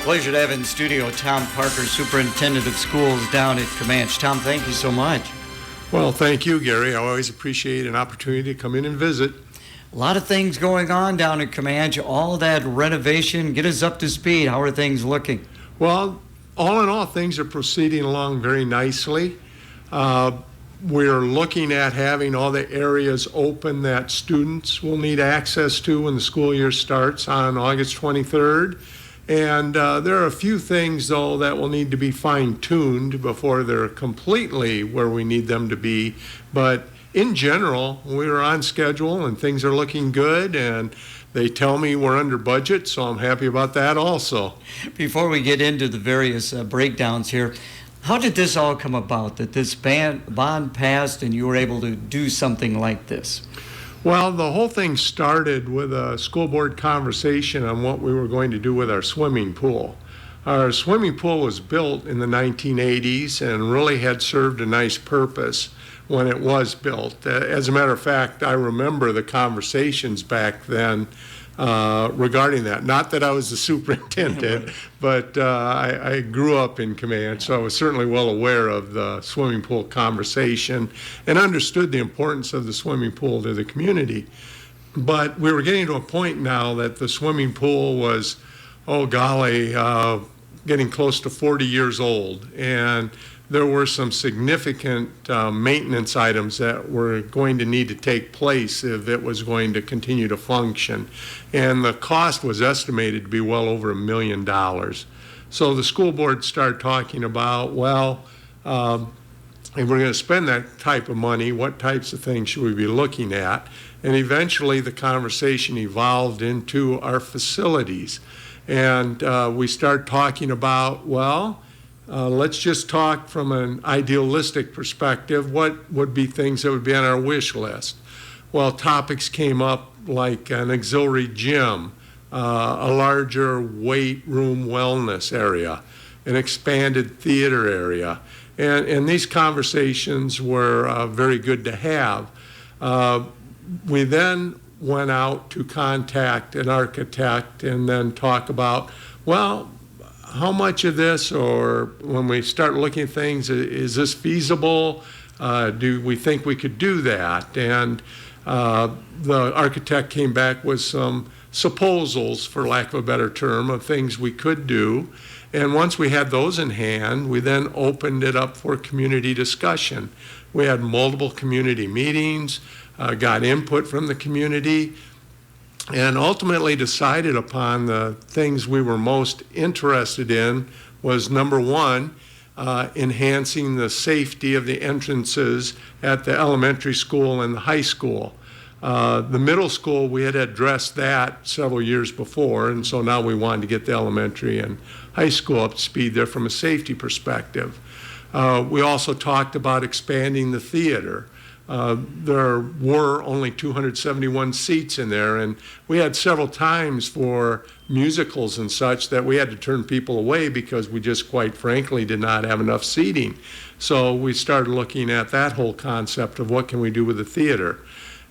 Pleasure to have in studio Tom Parker, Superintendent of Schools down at Camanche. Tom, thank you so much. Well, thank you, Gary. I always appreciate an opportunity to come in and visit. A lot of things going on down at Camanche, all that renovation. Get us up to speed. How are things looking? Well, all in all, things are proceeding along very nicely. We're looking at having all the areas open that students will need access to when the school year starts on August 23rd. And there are a few things, though, that will need to be fine-tuned before they're completely where we need them to be. But in general, we're on schedule and things are looking good, and they tell me we're under budget, so I'm happy about that also. Before we get into the various breakdowns here, how did this all come about, that this bond passed and you were able to do something like this? Well, the whole thing started with a school board conversation on what we were going to do with our swimming pool. Our swimming pool was built in the 1980s and really had served a nice purpose when it was built. As a matter of fact, I remember the conversations back then regarding that. Not that I was the superintendent, but I grew up in Camanche, so I was certainly well aware of the swimming pool conversation and understood the importance of the swimming pool to the community. But we were getting to a point now that the swimming pool was, oh golly, getting close to 40 years old, and there were some significant maintenance items that were going to need to take place if it was going to continue to function. And the cost was estimated to be well over $1 million. So the school board started talking about, well, if we're going to spend that type of money, what types of things should we be looking at? And eventually the conversation evolved into our facilities. And we started talking about, well, let's just talk from an idealistic perspective. What would be things that would be on our wish list? Well, topics came up like an auxiliary gym, a larger weight room wellness area, an expanded theater area. And these conversations were very good to have. We then went out to contact an architect and then talk about, well, how much of this, or when we start looking at things, is this feasible? Do we think we could do that? And the architect came back with some supposals, for lack of a better term, of things we could do. And once we had those in hand, we then opened it up for community discussion. We had multiple community meetings, got input from the community, and ultimately decided upon the things we were most interested in was, number one, enhancing the safety of the entrances at the elementary school and the high school. The middle school, we had addressed that several years before, and so now we wanted to get the elementary and high school up to speed there from a safety perspective. We also talked about expanding the theater. There were only 271 seats in there, and we had several times for musicals and such that we had to turn people away because we just quite frankly did not have enough seating. So we started looking at that whole concept of what can we do with the theater.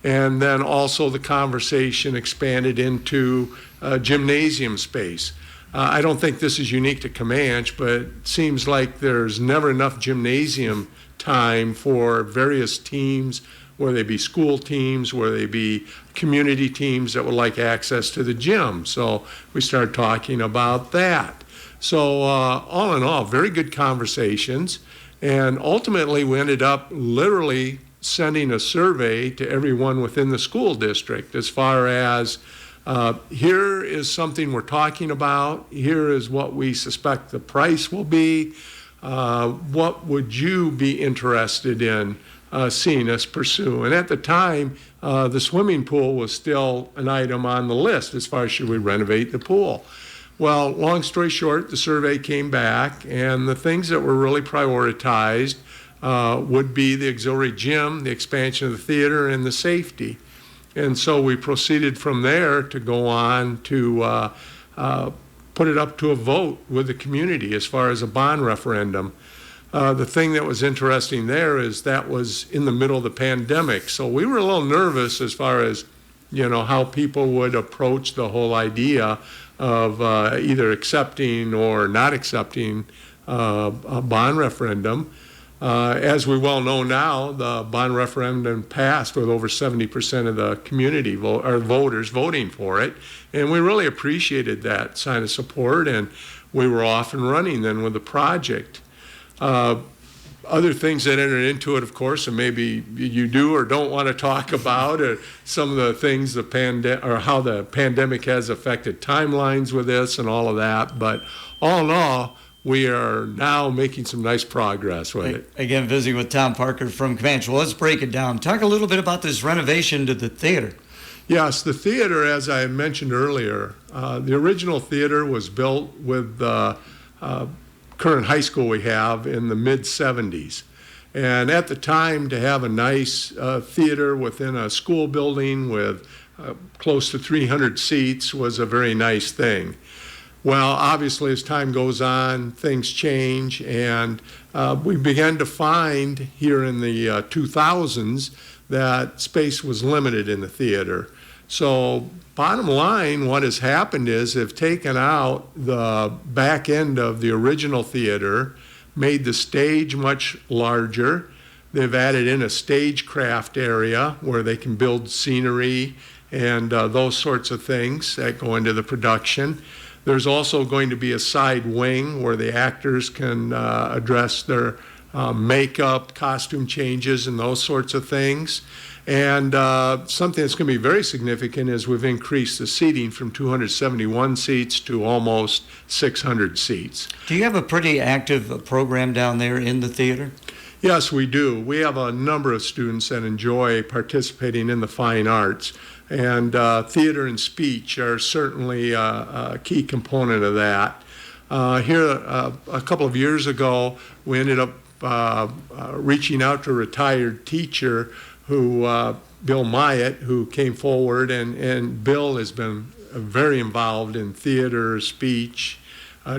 And then also the conversation expanded into gymnasium space. I don't think this is unique to Camanche, but it seems like there's never enough gymnasium time for various teams, whether they be school teams, whether they be community teams that would like access to the gym. So we started talking about that. So all in all, very good conversations. And ultimately, we ended up literally sending a survey to everyone within the school district as far as here is something we're talking about, here is what we suspect the price will be. What would you be interested in seeing us pursue? And at the time, the swimming pool was still an item on the list as far as should we renovate the pool. Well, long story short, the survey came back, and the things that were really prioritized would be the auxiliary gym, the expansion of the theater, and the safety. And so we proceeded from there to go on to put it up to a vote with the community as far as a bond referendum. The thing that was interesting there is that was in the middle of the pandemic, so we were a little nervous as far as, how people would approach the whole idea of either accepting or not accepting a bond referendum. As we well know now, the bond referendum passed with over 70% of the community or voters voting for it, and we really appreciated that sign of support, and we were off and running then with the project. Other things that entered into it, of course, and maybe you do or don't want to talk about, are some of the things or how the pandemic has affected timelines with this and all of that. But all in all, we are now making some nice progress with it. Again, visiting with Tom Parker from Camanche. Well, let's break it down. Talk a little bit about this renovation to the theater. Yes, the theater, as I mentioned earlier, the original theater was built with the current high school we have in the mid-'70s. And at the time, to have a nice theater within a school building with close to 300 seats was a very nice thing. Well, obviously, as time goes on, things change, and we began to find here in the 2000s that space was limited in the theater. So bottom line, what has happened is they've taken out the back end of the original theater, made the stage much larger. They've added in a stagecraft area where they can build scenery and those sorts of things that go into the production. There's also going to be a side wing where the actors can address their makeup, costume changes, and those sorts of things. And something that's going to be very significant is we've increased the seating from 271 seats to almost 600 seats. Do you have a pretty active program down there in the theater? Yes, we do. We have a number of students that enjoy participating in the fine arts. And theater and speech are certainly a key component of that. Here, a couple of years ago, we ended up reaching out to a retired teacher who, Bill Myatt, who came forward, and Bill has been very involved in theater, speech,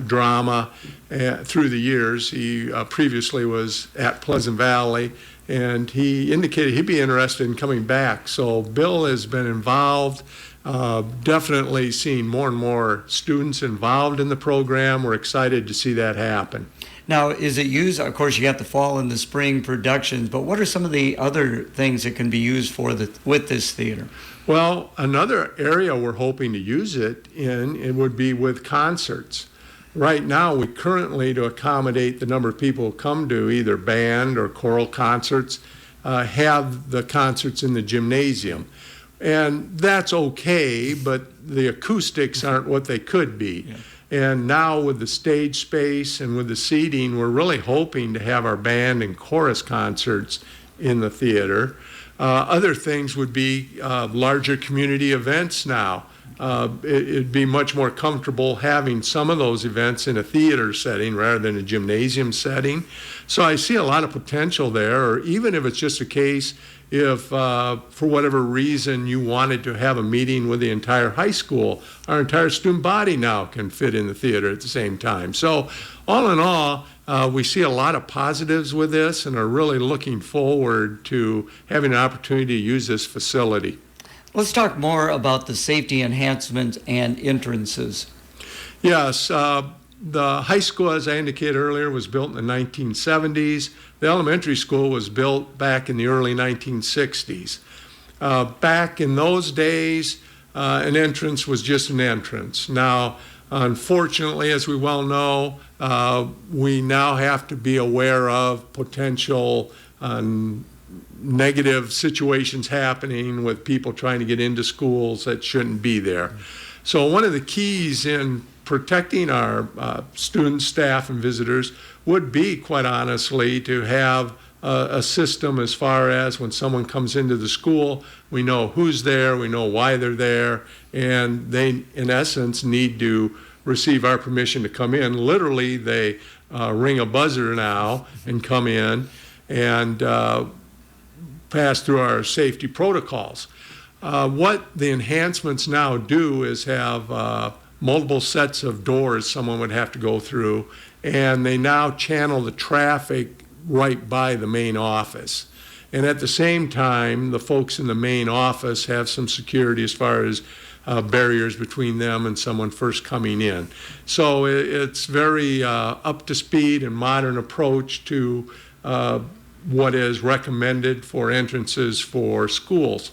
drama through the years. He previously was at Pleasant Valley, and he indicated he'd be interested in coming back. So Bill has been involved, definitely seeing more and more students involved in the program. We're excited to see that happen. Now, is it used, of course, you got the fall and the spring productions, but what are some of the other things that can be used for with this theater? Well, another area we're hoping to use it in, it would be with concerts. Right now, we currently, to accommodate the number of people who come to either band or choral concerts, have the concerts in the gymnasium. And that's okay, but the acoustics aren't what they could be. Yeah. And now with the stage space and with the seating, we're really hoping to have our band and chorus concerts in the theater. Other things would be larger community events now. It'd be much more comfortable having some of those events in a theater setting rather than a gymnasium setting. So I see a lot of potential there, or even if it's just a case if for whatever reason you wanted to have a meeting with the entire high school, our entire student body now can fit in the theater at the same time. So all in all, we see a lot of positives with this and are really looking forward to having an opportunity to use this facility. Let's talk more about the safety enhancements and entrances. Yes, the high school, as I indicated earlier, was built in the 1970s. The elementary school was built back in the early 1960s. Back in those days, an entrance was just an entrance. Now, unfortunately, as we well know, we now have to be aware of potential negative situations happening with people trying to get into schools that shouldn't be there. So one of the keys in protecting our students, staff, and visitors would be, quite honestly, to have a system as far as when someone comes into the school, we know who's there, we know why they're there, and they, in essence, need to receive our permission to come in. Literally, they ring a buzzer now and come in and pass through our safety protocols. What the enhancements now do is have multiple sets of doors someone would have to go through, and they now channel the traffic right by the main office. And at the same time, the folks in the main office have some security as far as barriers between them and someone first coming in. So it's very up to speed and modern approach to what is recommended for entrances for schools.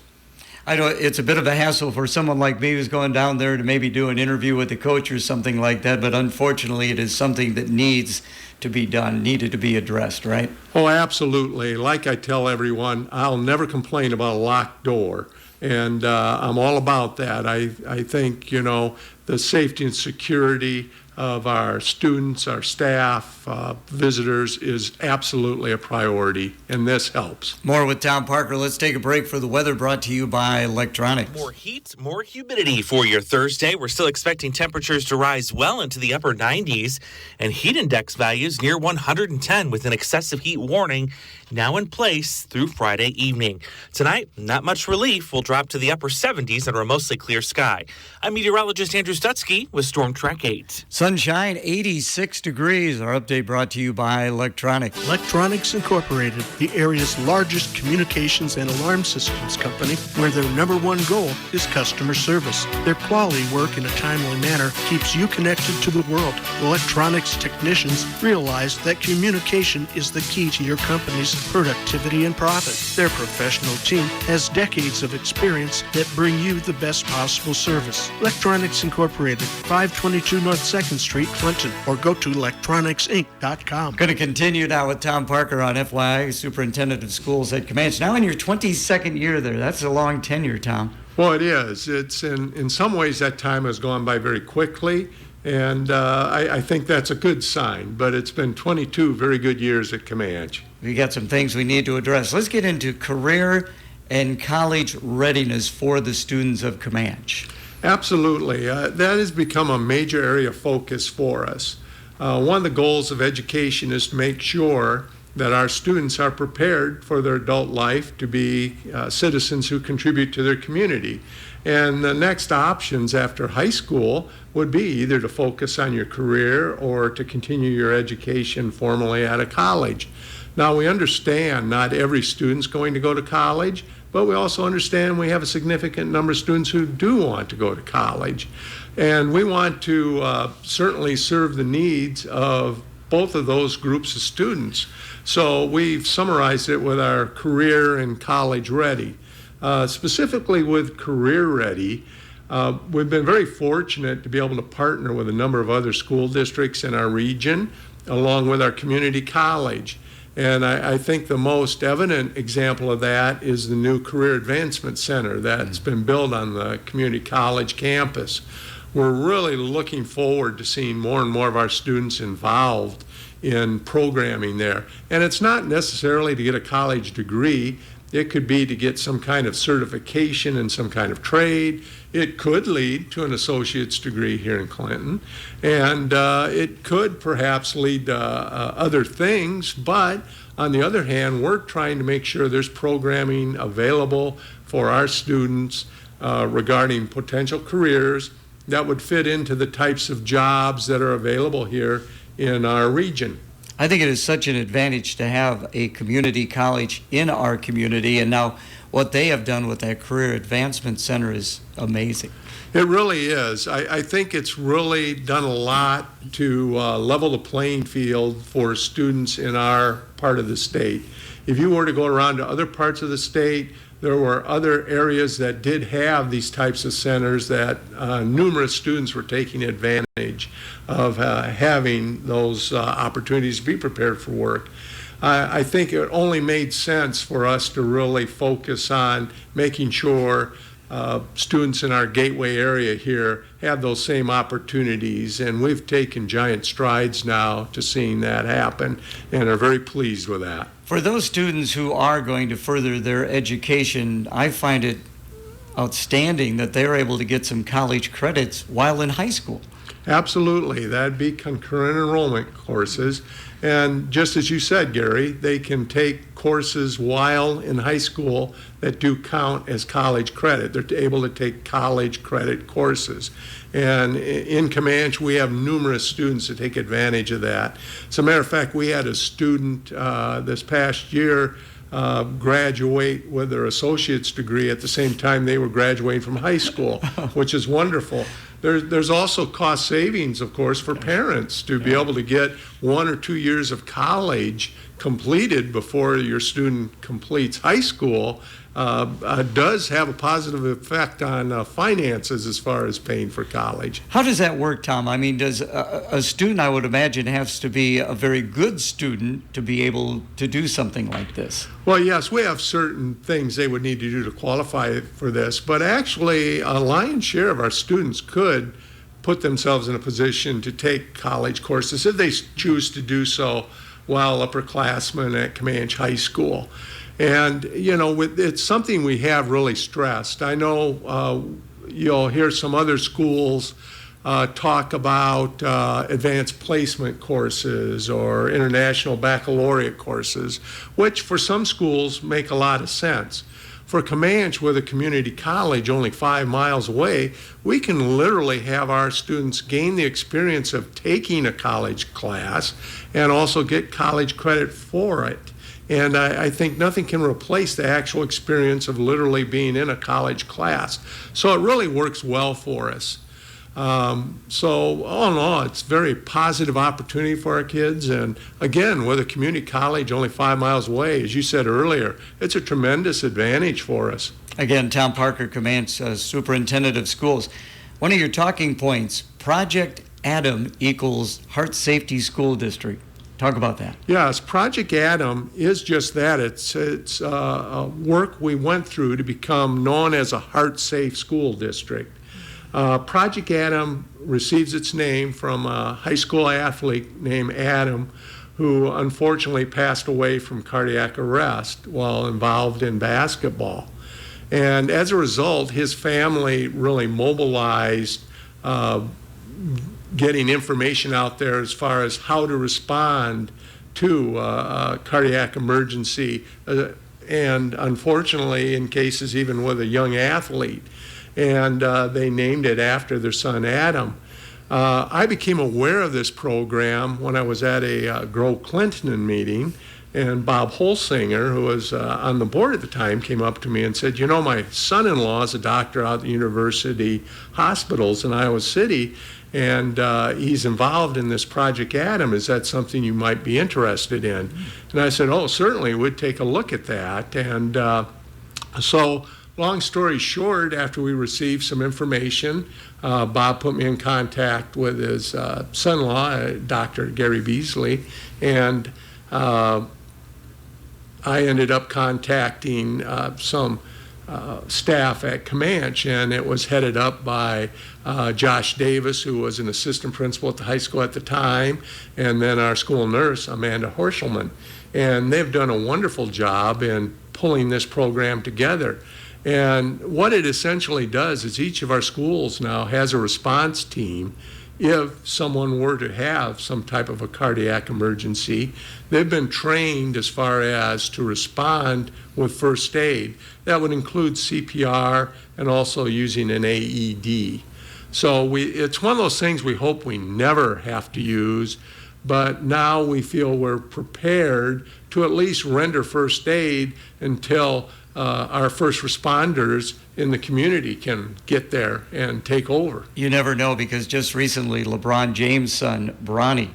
I know it's a bit of a hassle for someone like me who's going down there to maybe do an interview with the coach or something like that, but unfortunately it is something that needs to be done, needed to be addressed, right? Oh, absolutely. Like I tell everyone, I'll never complain about a locked door. And I'm all about that. I think, the safety and security of our students, our staff, visitors is absolutely a priority, and this helps. More with Tom Parker. Let's take a break for the weather, brought to you by Electronics. More heat, more humidity for your Thursday. We're still expecting temperatures to rise well into the upper 90s and heat index values near 110 with an excessive heat warning now in place through Friday evening. Tonight, not much relief. We'll drop to the upper 70s under a mostly clear sky. I'm meteorologist Andrew Stutzky with Storm Track 8. Sunshine, 86 degrees. Our update brought to you by Electronics. Electronics Incorporated, the area's largest communications and alarm systems company, where their number one goal is customer service. Their quality work in a timely manner keeps you connected to the world. Electronics technicians realize that communication is the key to your company's productivity and profit. Their professional team has decades of experience that bring you the best possible service. Electronics Incorporated, 522 North 2nd Street, Clinton, or go to electronicsinc.com. Going to continue now with Tom Parker on FYI, Superintendent of Schools at Camanche. Now in your 22nd year there. That's a long tenure, Tom. Well, it is. It's in some ways that time has gone by very quickly, and I think that's a good sign. But it's been 22 very good years at Camanche. We got some things we need to address. Let's get into career and college readiness for the students of Camanche. Absolutely. That has become a major area of focus for us. One of the goals of education is to make sure that our students are prepared for their adult life to be citizens who contribute to their community. And the next options after high school would be either to focus on your career or to continue your education formally at a college. Now, we understand not every student's going to go to college, but we also understand we have a significant number of students who do want to go to college. And we want to certainly serve the needs of both of those groups of students. So we've summarized it with our career and college ready. Specifically with career ready, we've been very fortunate to be able to partner with a number of other school districts in our region, along with our community college. And I think the most evident example of that is the new Career Advancement Center that's been built on the community college campus. We're really looking forward to seeing more and more of our students involved in programming there. And it's not necessarily to get a college degree. It could be to get some kind of certification in some kind of trade. It could lead to an associate's degree here in Clinton. And it could perhaps lead to other things. But on the other hand, we're trying to make sure there's programming available for our students regarding potential careers that would fit into the types of jobs that are available here in our region. I think it is such an advantage to have a community college in our community, and now what they have done with that Career Advancement Center is amazing. It really is. I think it's really done a lot to level the playing field for students in our part of the state. If you were to go around to other parts of the state, there were other areas that did have these types of centers that numerous students were taking advantage of having those opportunities to be prepared for work. I think it only made sense for us to really focus on making sure students in our gateway area here have those same opportunities, and we've taken giant strides now to seeing that happen and are very pleased with that. For those students who are going to further their education, I find it outstanding that they're able to get some college credits while in high school. Absolutely. That'd be concurrent enrollment courses. And just as you said, Gary, they can take courses while in high school that do count as college credit. They're able to take college credit courses. And in Camanche, we have numerous students that take advantage of that. As a matter of fact, we had a student this past year graduate with their associate's degree at the same time they were graduating from high school, which is wonderful. There's also cost savings, of course, for parents to be able to get 1 or 2 years of college completed before your student completes high school. Does have a positive effect on finances as far as paying for college. How does that work, Tom? I mean, does a student, I would imagine, has to be a very good student to be able to do something like this? Well, yes, we have certain things they would need to do to qualify for this, but actually a lion's share of our students could put themselves in a position to take college courses if they choose to do so while upperclassmen at Camanche High School. And, it's something we have really stressed. I know you'll hear some other schools talk about advanced placement courses or international baccalaureate courses, which for some schools make a lot of sense. For Camanche, with a community college only 5 miles away, we can literally have our students gain the experience of taking a college class and also get college credit for it. And I think nothing can replace the actual experience of literally being in a college class. So it really works well for us. So all in all, it's a very positive opportunity for our kids. And again, with a community college only 5 miles away, as you said earlier, it's a tremendous advantage for us. Again, Tom Parker, Camanche Superintendent of Schools. One of your talking points, Project Adam equals Heart Safety School District. Talk about that. Yes, Project Adam is just that. It's work we went through to become known as a heart-safe school district. Project Adam receives its name from a high school athlete named Adam, who unfortunately passed away from cardiac arrest while involved in basketball. And as a result, his family really mobilized getting information out there as far as how to respond to a cardiac emergency, and unfortunately in cases even with a young athlete. And they named it after their son Adam. I became aware of this program when I was at a Grow Clinton meeting, and Bob Holsinger, who was on the board at the time, came up to me and said, my son-in-law is a doctor out at the university hospitals in Iowa City, and he's involved in this Project Adam. Is that something you might be interested in? And I said, oh, certainly, we'd take a look at that. And so long story short, after we received some information, Bob put me in contact with his son-in-law, Dr. Gary Beasley, and I ended up contacting some staff at Camanche, and it was headed up by Josh Davis, who was an assistant principal at the high school at the time, and then our school nurse, Amanda Horschelman. And they've done a wonderful job in pulling this program together. And what it essentially does is each of our schools now has a response team. If someone were to have some type of a cardiac emergency, they've been trained as far as to respond with first aid. That would include CPR and also using an AED. So it's one of those things we hope we never have to use, but now we feel we're prepared to at least render first aid until our first responders in the community can get there and take over. You never know, because just recently LeBron James' son, Bronny,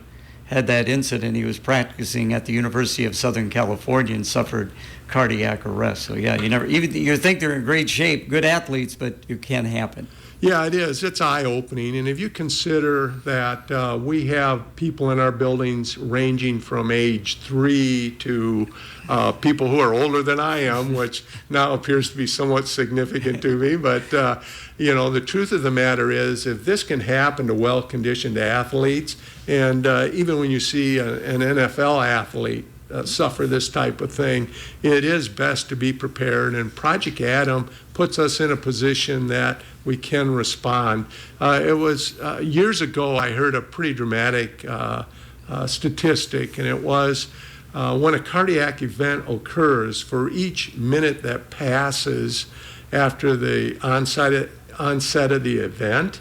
had that incident. He was practicing at the University of Southern California and suffered cardiac arrest. So yeah, you think they're in great shape, good athletes, but it can happen. Yeah, it is. It's eye-opening. And if you consider that we have people in our buildings ranging from age 3 to people who are older than I am, which now appears to be somewhat significant to me. But, the truth of the matter is, if this can happen to well-conditioned athletes, and even when you see an NFL athlete suffer this type of thing, it is best to be prepared. And Project Adam puts us in a position that we can respond. It was years ago I heard a pretty dramatic statistic, and it was when a cardiac event occurs, for each minute that passes after the onset of the event,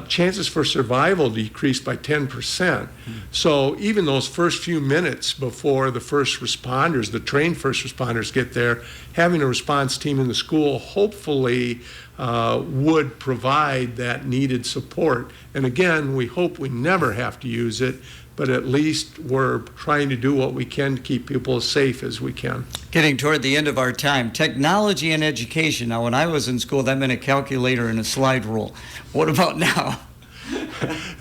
chances for survival decreased by 10%. So even those first few minutes before the first responders, the trained first responders get there, having a response team in the school hopefully would provide that needed support. And again, we hope we never have to use it, but at least we're trying to do what we can to keep people as safe as we can. Getting toward the end of our time, technology and education. Now, when I was in school, that meant a calculator and a slide rule. What about now?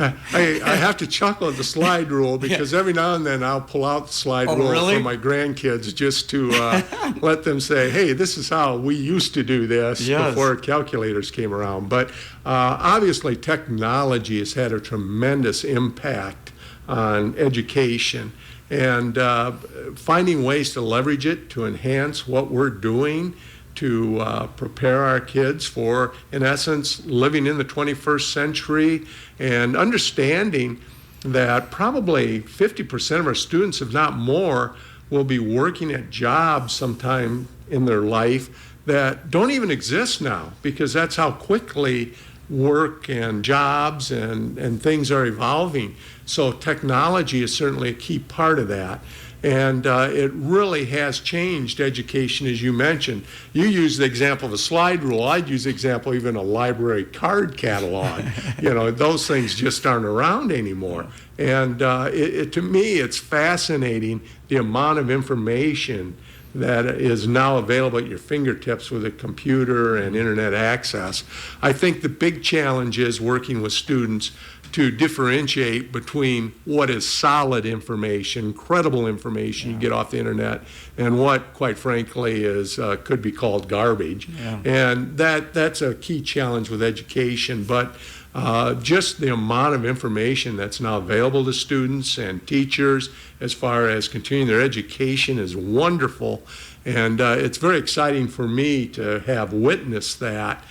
I have to chuckle at the slide rule because every now and then I'll pull out the slide rule really? for my grandkids just to let them say, hey, this is how we used to do this before calculators came around. But obviously technology has had a tremendous impact on education, and finding ways to leverage it to enhance what we're doing to prepare our kids for, in essence, living in the 21st century, and understanding that probably 50% of our students, if not more, will be working at jobs sometime in their life that don't even exist now, because that's how quickly work and jobs and things are evolving. So technology is certainly a key part of that. And it really has changed education, as you mentioned. You used the example of a slide rule. I'd use the example even a library card catalog. Those things just aren't around anymore. And to me, it's fascinating the amount of information that is now available at your fingertips with a computer and internet access. I think the big challenge is working with students to differentiate between what is solid information, credible information you get off the internet, and what, quite frankly, is could be called garbage. And that's a key challenge with education. But just the amount of information that's now available to students and teachers as far as continuing their education is wonderful. And it's very exciting for me to have witnessed that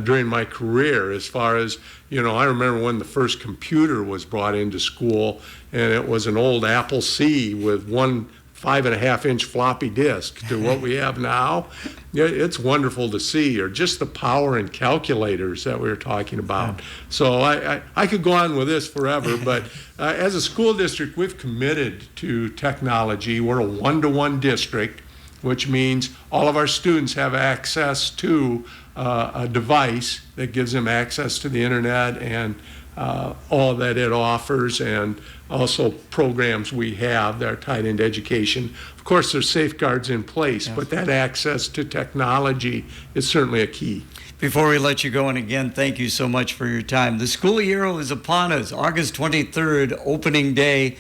during my career. As far as, I remember when the first computer was brought into school, and it was an old Apple C with one 5.5-inch floppy disk to what we have now. It's wonderful to see, or just the power in calculators that we were talking about. So I could go on with this forever, but as a school district, we've committed to technology. We're a one-to-one district, which means all of our students have access to a device that gives them access to the internet and all that it offers, and also programs we have that are tied into education. Of course, there's safeguards in place, but that access to technology is certainly a key. Before we let you go, and again, thank you so much for your time. The school year is upon us, August 23rd, opening day.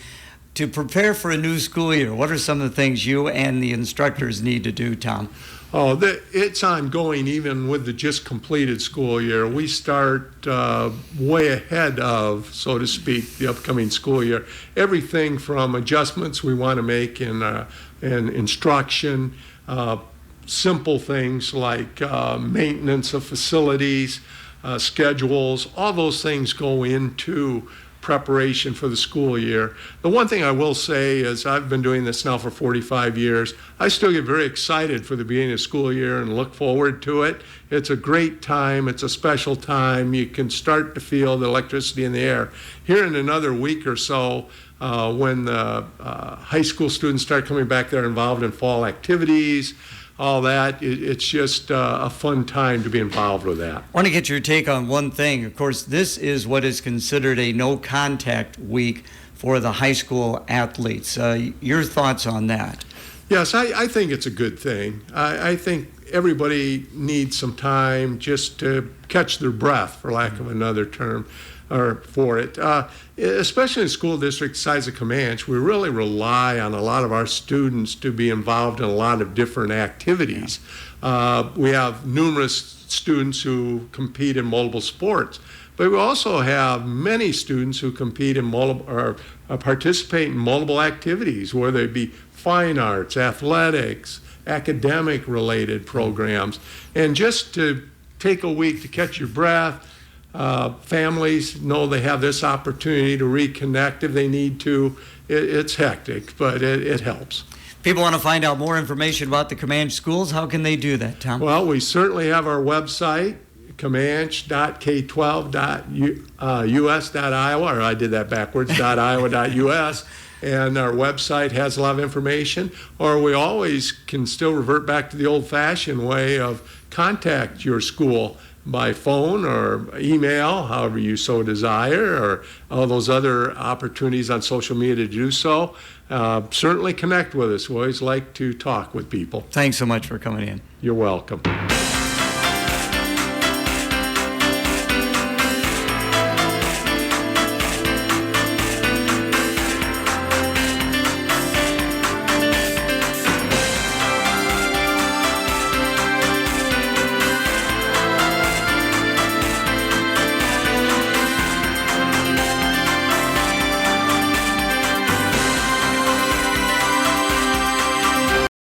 To prepare for a new school year, what are some of the things you and the instructors need to do, Tom? Oh, it's ongoing even with the just completed school year. We start way ahead of, so to speak, the upcoming school year. Everything from adjustments we want to make in instruction, simple things like maintenance of facilities, schedules, all those things go into preparation for the school year. The one thing I will say is I've been doing this now for 45 years. I still get very excited for the beginning of school year and look forward to it. It's a great time. It's a special time. You can start to feel the electricity in the air. Here in another week or so, when the high school students start coming back, they're involved in fall activities, all that. It's just a fun time to be involved with that. I want to get your take on one thing. Of course, this is what is considered a no-contact week for the high school athletes. Your thoughts on that? Yes, I think it's a good thing. I think everybody needs some time just to catch their breath, for lack of another term, or for it. Especially in school districts the size of Camanche, we really rely on a lot of our students to be involved in a lot of different activities. We have numerous students who compete in multiple sports, but we also have many students who compete in multiple or participate in multiple activities, whether it be fine arts, athletics, academic related programs. And just to take a week to catch your breath, families know they have this opportunity to reconnect if they need to. It's hectic, but it helps. People want to find out more information about the Camanche schools. How can they do that, Tom? Well, we certainly have our website, Camanche.k12.us.iowa, or I did that backwards, .iowa.us, and our website has a lot of information. Or we always can still revert back to the old-fashioned way of contact your school by phone or email, however you so desire, or all those other opportunities on social media to do so. Certainly connect with us. We always like to talk with people. Thanks so much for coming in. You're welcome.